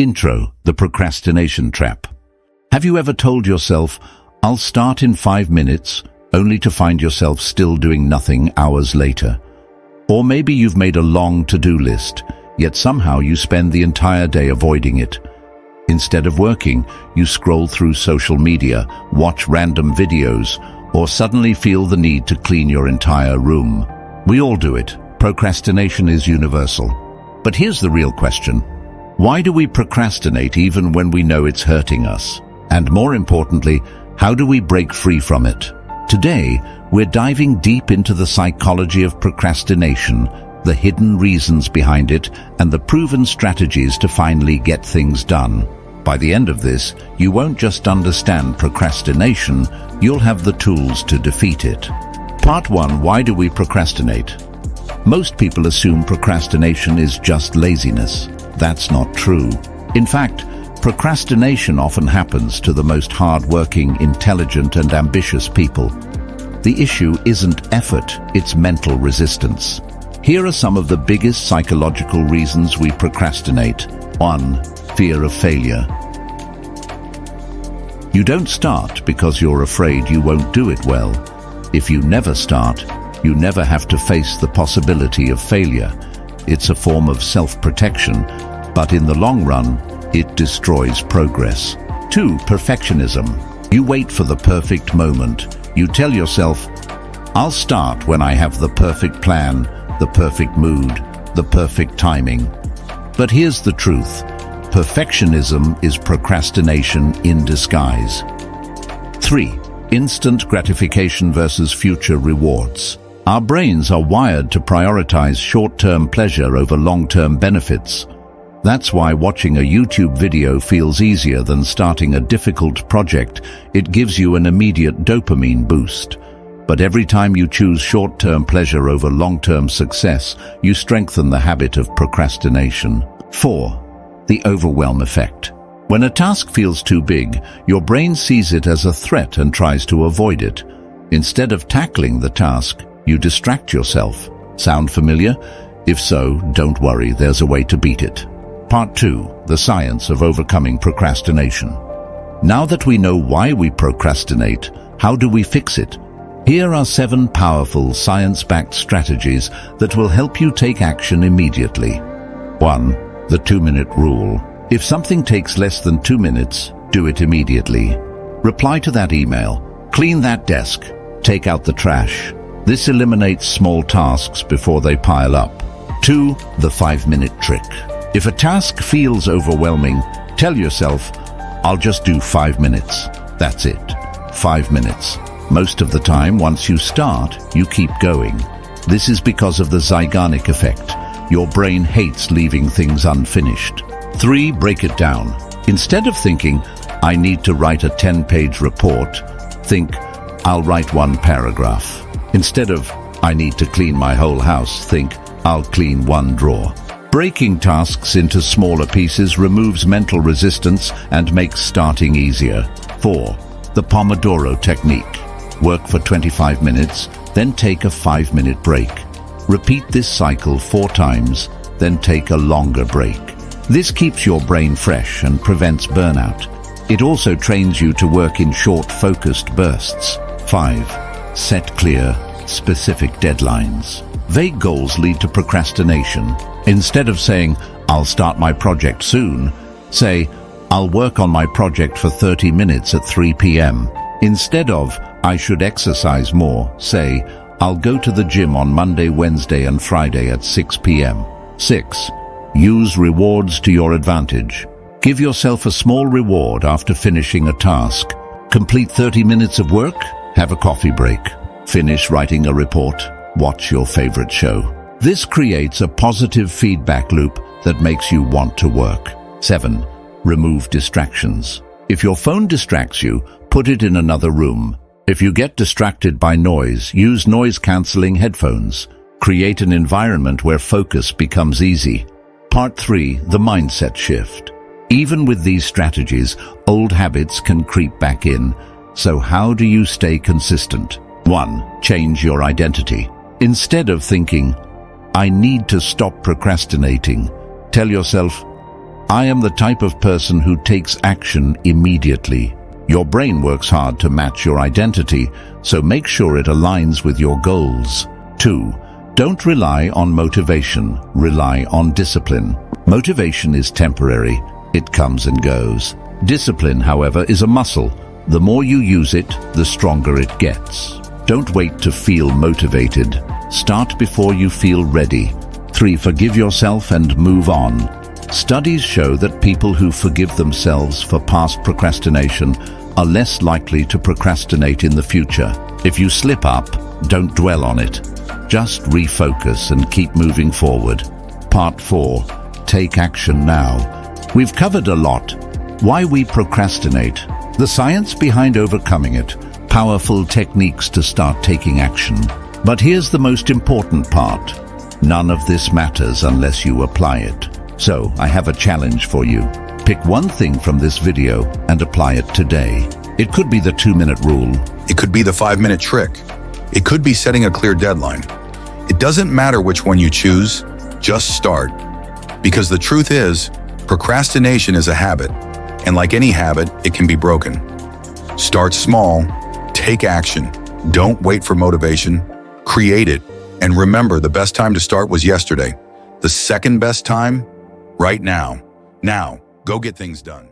Intro, the procrastination trap. Have you ever told yourself, I'll start in 5 minutes, only to find yourself still doing nothing hours later? Or maybe you've made a long to-do list, yet somehow you spend the entire day avoiding it. Instead of working, you scroll through social media, watch random videos, or suddenly feel the need to clean your entire room. We all do it. Procrastination is universal. But here's the real question. Why do we procrastinate even when we know it's hurting us? And more importantly, how do we break free from it? Today, we're diving deep into the psychology of procrastination, the hidden reasons behind it, and the proven strategies to finally get things done. By the end of this, you won't just understand procrastination, you'll have the tools to defeat it. Part 1. Why do we procrastinate? Most people assume procrastination is just laziness. That's not true. In fact, procrastination often happens to the most hard-working, intelligent, and ambitious people. The issue isn't effort, it's mental resistance. Here are some of the biggest psychological reasons we procrastinate. 1. Fear of failure. You don't start because you're afraid you won't do it well. If you never start, you never have to face the possibility of failure. It's a form of self-protection, but in the long run, it destroys progress. 2. Perfectionism. You wait for the perfect moment. You tell yourself, I'll start when I have the perfect plan, the perfect mood, the perfect timing. But here's the truth. Perfectionism is procrastination in disguise. 3. Instant gratification versus future rewards. Our brains are wired to prioritize short-term pleasure over long-term benefits. That's why watching a YouTube video feels easier than starting a difficult project. It gives you an immediate dopamine boost. But every time you choose short-term pleasure over long-term success, you strengthen the habit of procrastination. 4. The overwhelm effect. When a task feels too big, your brain sees it as a threat and tries to avoid it. Instead of tackling the task, you distract yourself. Sound familiar? If so, don't worry, there's a way to beat it. Part 2. The science of overcoming procrastination. Now that we know why we procrastinate, how do we fix it? Here are 7 powerful science-backed strategies that will help you take action immediately. 1. The 2-minute rule. If something takes less than 2 minutes, do it immediately. Reply to that email. Clean that desk. Take out the trash. This eliminates small tasks before they pile up. 2. The 5-minute trick. If a task feels overwhelming, tell yourself, I'll just do 5 minutes. That's it. 5 minutes. Most of the time, once you start, you keep going. This is because of the Zeigarnik effect. Your brain hates leaving things unfinished. 3. Break it down. Instead of thinking, I need to write a 10-page report, think, I'll write 1 paragraph. Instead of, I need to clean my whole house, think, I'll clean 1 drawer. Breaking tasks into smaller pieces removes mental resistance and makes starting easier. 4. The Pomodoro technique. Work for 25 minutes, then take a 5-minute break. Repeat this cycle 4 times, then take a longer break. This keeps your brain fresh and prevents burnout. It also trains you to work in short, focused bursts. 5. Set clear, specific deadlines. Vague goals lead to procrastination. Instead of saying, I'll start my project soon, say, I'll work on my project for 30 minutes at 3 p.m. Instead of, I should exercise more, say, I'll go to the gym on Monday, Wednesday, and Friday at 6 p.m. 6. Use rewards to your advantage. Give yourself a small reward after finishing a task. Complete 30 minutes of work? Have a coffee break. Finish writing a report? Watch your favorite show. This creates a positive feedback loop that makes you want to work. 7. Remove distractions. If your phone distracts you, put it in another room. If you get distracted by noise, use noise-canceling headphones. Create an environment where focus becomes easy. Part 3. The mindset shift. Even with these strategies, old habits can creep back in. So how do you stay consistent? 1. Change your identity. Instead of thinking, I need to stop procrastinating, tell yourself, I am the type of person who takes action immediately. Your brain works hard to match your identity, so make sure it aligns with your goals. 2. Don't rely on motivation, rely on discipline. Motivation is temporary, it comes and goes. Discipline, however, is a muscle. The more you use it, the stronger it gets. Don't wait to feel motivated. Start before you feel ready. 3. Forgive yourself and move on. Studies show that people who forgive themselves for past procrastination are less likely to procrastinate in the future. If you slip up, don't dwell on it. Just refocus and keep moving forward. Part 4. Take action now. We've covered a lot. Why we procrastinate, the science behind overcoming it, powerful techniques to start taking action. But here's the most important part. None of this matters unless you apply it. So, I have a challenge for you. Pick one thing from this video and apply it today. It could be the 2-minute rule. It could be the 5-minute trick. It could be setting a clear deadline. It doesn't matter which one you choose, just start. Because the truth is, procrastination is a habit, and like any habit, it can be broken. Start small, take action. Don't wait for motivation, create it. And remember, the best time to start was yesterday. The second best time, right now. Now, go get things done.